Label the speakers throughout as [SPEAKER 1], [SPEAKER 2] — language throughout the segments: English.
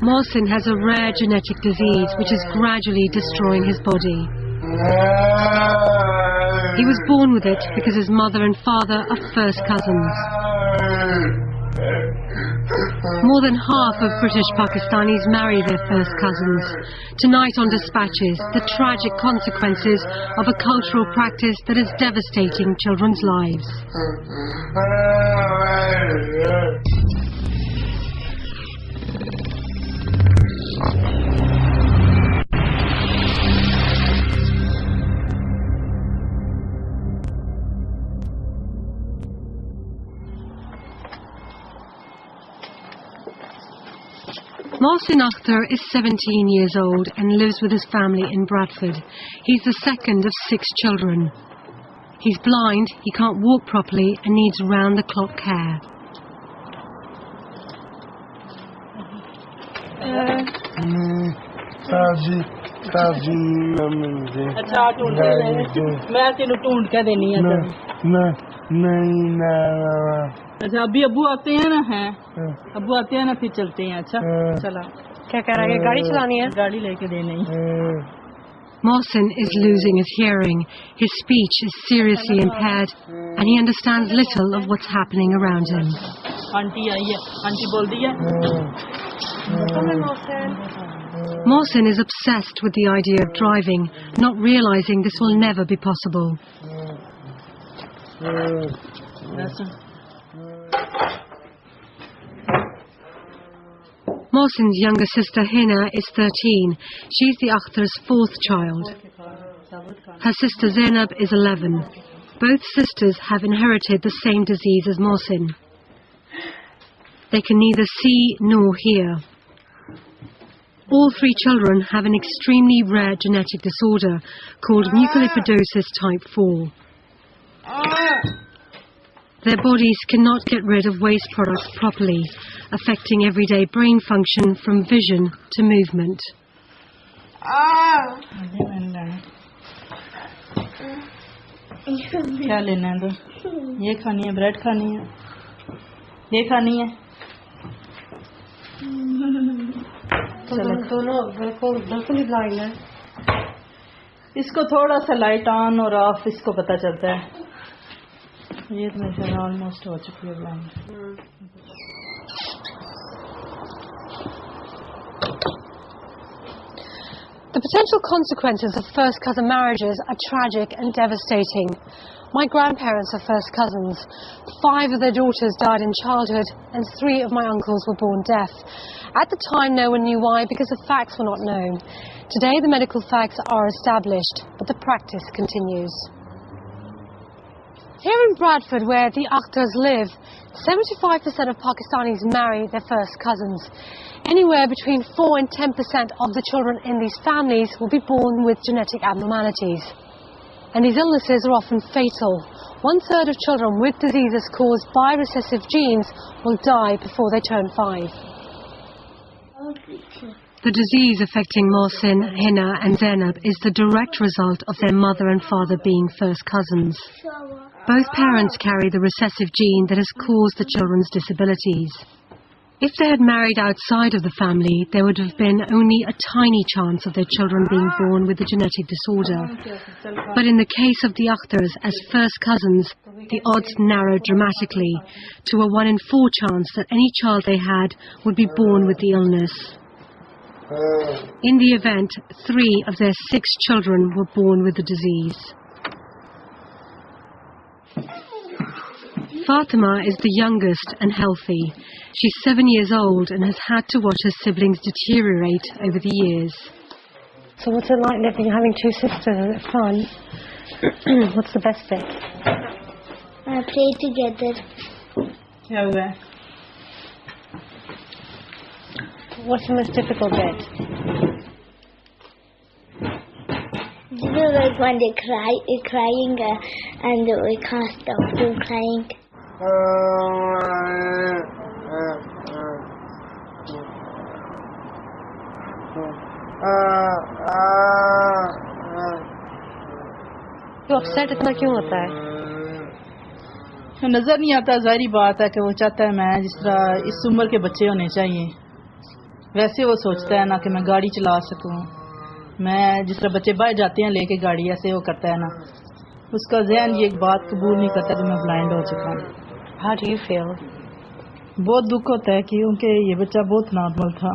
[SPEAKER 1] Mohsin has a rare genetic disease which is gradually destroying his body. He was born with it because his mother and father are first cousins. More than half of British Pakistanis marry their first cousins. Tonight on Dispatches, the tragic consequences of a cultural practice that is devastating children's lives. Mohsin Akhtar is 17 years old and lives with his family in Bradford. He's the second of 6 children. He's blind, he can't walk properly and needs round-the-clock care.
[SPEAKER 2] अच्छा अभी अब्बू आते हैं ना हैं अब्बू आते हैं ना फिर चलते हैं अच्छा चला
[SPEAKER 1] क्या कह रहा है गाड़ी चलानी है
[SPEAKER 2] गाड़ी लेके देनी
[SPEAKER 1] Mohsin is losing his hearing. His speech is seriously impaired and he understands little of what's happening around him.
[SPEAKER 2] Aunty आई है आंटी बोल दी है
[SPEAKER 1] Mohsin is obsessed with the idea of driving, not realizing this will never be possible. Mohsin's younger sister Hina is 13. She's the Akhtar's 4th child. Her sister Zainab is 11. Both sisters have inherited the same disease as Mohsin. They can neither see nor hear. All 3 children have an extremely rare genetic disorder called mucolipidosis type 4. Their bodies cannot get rid of waste products properly, affecting everyday brain function from vision to movement.
[SPEAKER 2] क्या लेना है तो ये खानी है bread खानी है ये खानी है
[SPEAKER 1] दोनों बिल्कुल ही ब्लाइंड है
[SPEAKER 2] इसको थोड़ा सा लाइट ऑन और ऑफ इसको पता चलता है ये तो मेरे ऑलमोस्ट हो चुकी है blind
[SPEAKER 1] The potential consequences of first cousin marriages are tragic and devastating. My grandparents are first cousins. 5 of their daughters died in childhood and 3 of my uncles were born deaf. At the time no one knew why because the facts were not known. Today the medical facts are established, but the practice continues. Here in Bradford, where the Akhtars live, 75% of Pakistanis marry their first cousins. Anywhere between 4 and 10% of the children in these families will be born with genetic abnormalities. And these illnesses are often fatal. 1/3 of children with diseases caused by recessive genes will die before they turn 5. The disease affecting Mohsin, Hina and Zainab is the direct result of their mother and father being first cousins. Both parents carry the recessive gene that has caused the children's disabilities. If they had married outside of the family, there would have been only a tiny chance of their children being born with the genetic disorder. But in the case of the Akhtars as first cousins, the odds narrowed dramatically to a 1 in 4 chance that any child they had would be born with the illness. In the event, 3 of their 6 children were born with the disease. Fatima is the youngest and healthy. She's 7 years old and has had to watch her siblings deteriorate over the years. So what's it like living, having 2 sisters? Is it fun? What's the best bit?
[SPEAKER 3] Play together.
[SPEAKER 2] Yeah.
[SPEAKER 1] What's the most difficult bit?
[SPEAKER 3] You know, like when they're crying and we can't stop them crying.
[SPEAKER 1] You upset इतना क्यों होता है?
[SPEAKER 2] नज़र नहीं आता, ज़ाहिरी बात है कि वो चाहता है मैं जिस तरह इस उम्र के बच्चे होने चाहिए वैसे वो सोचता है ना कि मैं गाड़ी चला सकूं, मैं जिस तरह बच्चे बाहर जाते हैं लेके गाड़ी ऐसे वो करता है ना, उसका ज़हन ये एक बात कबूल नहीं करता कि मैं ब्लाइंड हो चुका हूँ.
[SPEAKER 1] How do you feel?
[SPEAKER 2] बहुत दुख होता है क्योंकि ये बच्चा बहुत नॉर्मल था.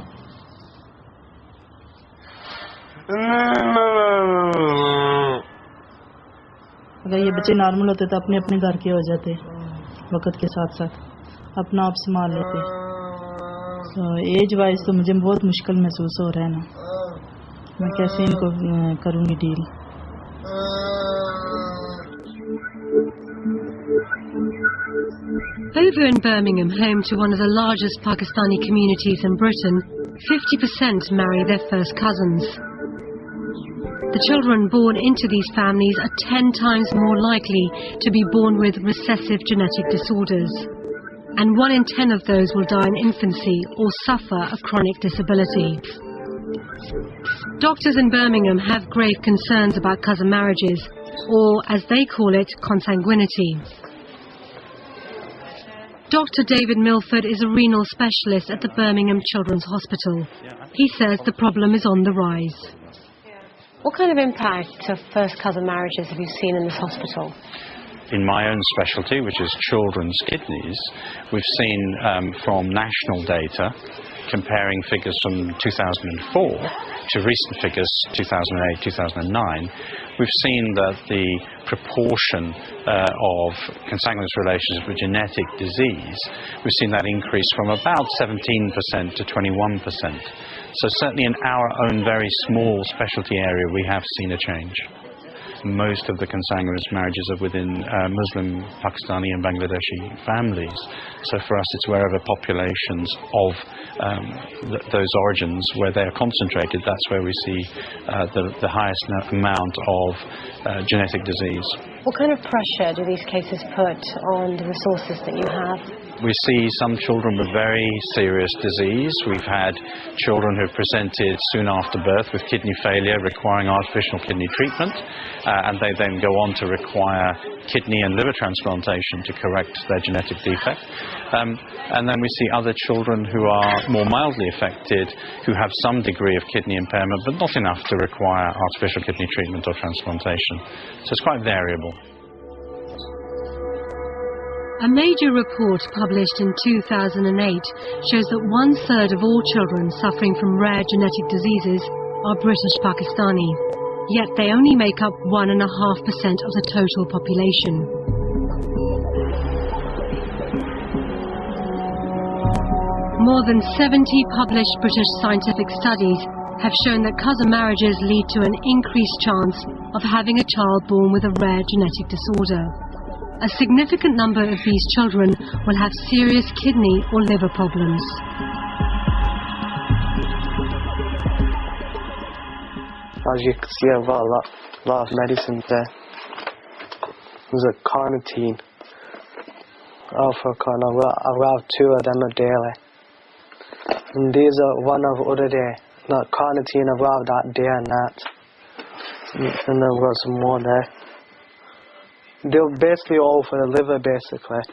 [SPEAKER 2] अगर ये बच्चे नॉर्मल होते तो अपने अपने घर के हो जाते, वक्त के साथ साथ अपना आप संभाल लेते. तो एज वाइज तो मुझे बहुत मुश्किल महसूस हो रहा है ना, मैं कैसे इनको करूँगी deal.
[SPEAKER 1] Over in Birmingham, home to one of the largest Pakistani communities in Britain, 50% marry their first cousins. The children born into these families are 10 times more likely to be born with recessive genetic disorders. And 1 in 10 of those will die in infancy or suffer a chronic disability. Doctors in Birmingham have grave concerns about cousin marriages, or as they call it, consanguinity. Dr. David Milford is a renal specialist at the Birmingham Children's Hospital. He says the problem is on the rise. What kind of impact of first cousin marriages have you seen in this hospital?
[SPEAKER 4] In my own specialty, which is children's kidneys, we've seen from national data, comparing figures from 2004 to recent figures 2008, 2009, we've seen that the proportion of consanguineous relationships with genetic disease, we've seen that increase from about 17% to 21%. So certainly in our own very small specialty area, we have seen a change. Most of the consanguineous marriages are within Muslim, Pakistani and Bangladeshi families. So for us it's wherever populations of those origins, where they are concentrated, that's where we see the highest amount of genetic disease.
[SPEAKER 1] What kind of pressure do these cases put on the resources that you have?
[SPEAKER 4] We see some children with very serious disease. We've had children who presented soon after birth with kidney failure requiring artificial kidney treatment, and they then go on to require kidney and liver transplantation to correct their genetic defect. And then we see other children who are more mildly affected, who have some degree of kidney impairment, but not enough to require artificial kidney treatment or transplantation. So it's quite variable.
[SPEAKER 1] A major report published in 2008 shows that 1/3 of all children suffering from rare genetic diseases are British Pakistani, yet they only make up 1.5% of the total population. More than 70 published British scientific studies have shown that cousin marriages lead to an increased chance of having a child born with a rare genetic disorder. A significant number of these children will have serious kidney or liver problems.
[SPEAKER 5] As you can see, I've got a lot of medicines there. There's a carnitine, alpha-con. I've got 2 of them a daily. And these are one of the other day. That carnitine I've got that day and that. And then I've got some more there. They're basically all for the liver, basically.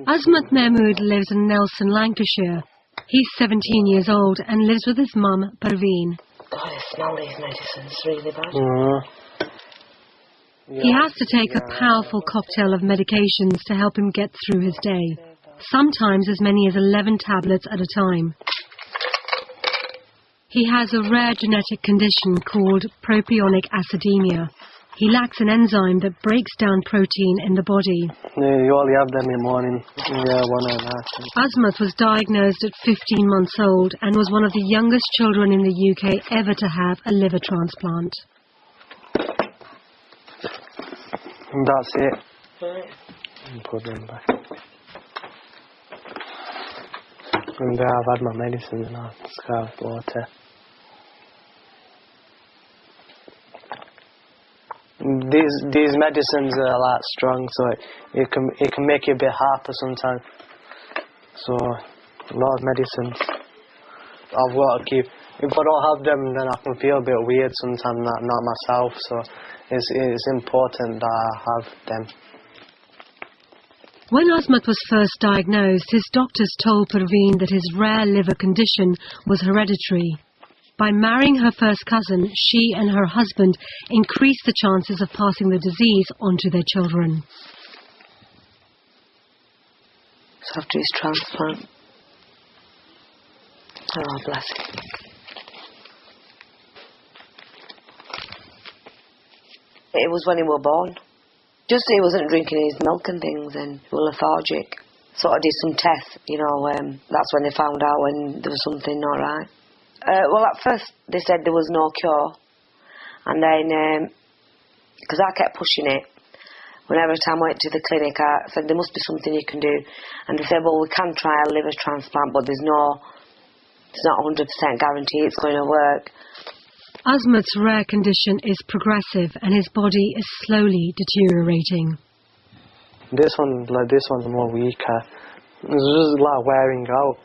[SPEAKER 1] Azmat Mahmood lives in Nelson, Lancashire. He's 17 years old and lives with his mum, Parveen.
[SPEAKER 6] God, I smell these medicines really bad.
[SPEAKER 1] He has to take a powerful cocktail of medications to help him get through his day. Sometimes as many as 11 tablets at a time. He has a rare genetic condition called propionic acidemia. He lacks an enzyme that breaks down protein in the body.
[SPEAKER 5] Yeah, you only have them in the morning. Yeah, one of that.
[SPEAKER 1] Azmat was diagnosed at 15 months old and was one of the youngest children in the UK ever to have a liver transplant.
[SPEAKER 5] And that's it. Put them back. And I've had my medicine and I've scarlet water. These medicines are a lot strong, so it can make you a bit hyper sometimes. So a lot of medicines I've got to keep. If I don't have them, then I can feel a bit weird sometimes, not myself. So it's important that I have them.
[SPEAKER 1] When Azmat was first diagnosed, his doctors told Parveen that his rare liver condition was hereditary. By marrying her first cousin, she and her husband increased the chances of passing the disease on to their children.
[SPEAKER 6] So after his transplant. Oh, bless him. It was when he was born. Just he wasn't drinking his milk and things and he was lethargic. So I did some tests, you know, that's when they found out when there was something not right. Well, at first they said there was no cure. And then, because I kept pushing it, whenever time I went to the clinic, I said, there must be something you can do. And they said, well, we can try a liver transplant, but it's not 100% guarantee it's going to work.
[SPEAKER 1] Azmat's rare condition is progressive and his body is slowly deteriorating.
[SPEAKER 5] This one's more weaker. It's just like wearing out.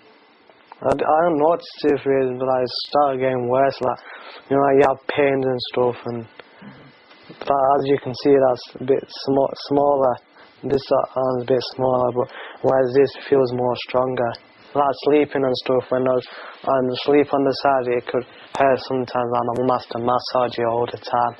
[SPEAKER 5] I don't know what to do for it, but it started getting worse. Like, you know, like you have pains and stuff, and as you can see, that's a bit smaller. This arm's a bit smaller, but whereas this feels more stronger. Like sleeping and stuff, when I sleep on the side, it could hurt sometimes. Like my mum has to massage it all the time.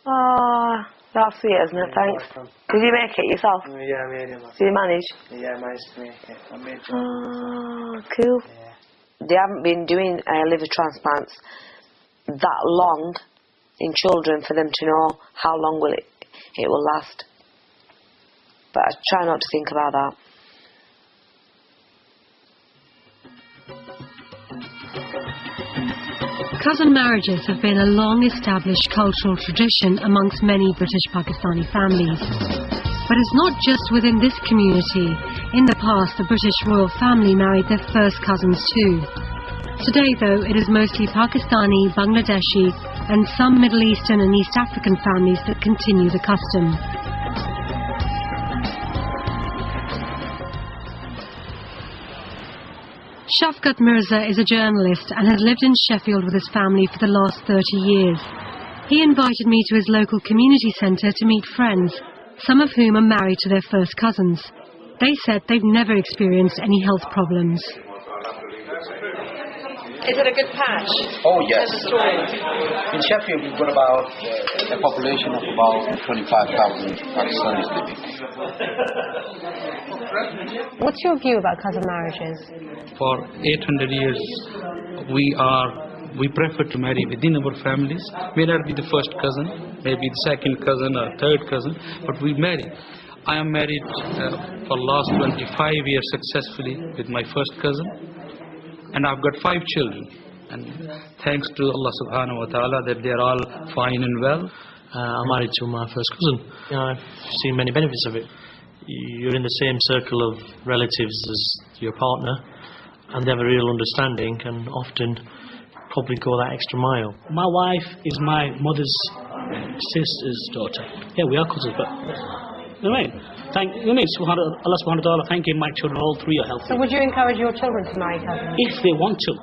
[SPEAKER 6] Oh, that's sweet, isn't it? Thanks. Did you make it yourself?
[SPEAKER 5] Yeah, I made it.
[SPEAKER 6] Did you manage?
[SPEAKER 5] Yeah, I managed to make it. I made it.
[SPEAKER 6] Oh, cool.
[SPEAKER 5] Yeah.
[SPEAKER 6] They haven't been doing liver transplants that long in children for them to know how long it will last. But I try not to think about that.
[SPEAKER 1] Cousin marriages have been a long-established cultural tradition amongst many British Pakistani families. But it's not just within this community. In the past, the British royal family married their first cousins too. Today, though, it is mostly Pakistani, Bangladeshi, and some Middle Eastern and East African families that continue the custom. Shafkat Mirza is a journalist and has lived in Sheffield with his family for the last 30 years. He invited me to his local community centre to meet friends, some of whom are married to their first cousins. They said they've never experienced any health problems.
[SPEAKER 6] Is it a good patch?
[SPEAKER 7] Oh, yes. In Sheffield, we've got about a population of about 25,000 Pakistanis living.
[SPEAKER 1] What's your view about cousin marriages?
[SPEAKER 8] For 800 years, we prefer to marry within our families. May not be the first cousin, maybe the second cousin or third cousin, but we marry. I am married for the last 25 years successfully with my first cousin. And I've got 5 children, and thanks to Allah subhanahu wa ta'ala that they're all fine and well.
[SPEAKER 9] I'm married to my first cousin. You know, I've seen many benefits of it. You're in the same circle of relatives as your partner, and they have a real understanding and often probably go that extra mile.
[SPEAKER 10] My wife is my mother's sister's daughter. Yeah, we are cousins, but you know what I mean? Allah subhanahu wa ta'ala, thank you, my children, all 3 are healthy.
[SPEAKER 1] So would you encourage your children to marry cousins?
[SPEAKER 10] If they want to.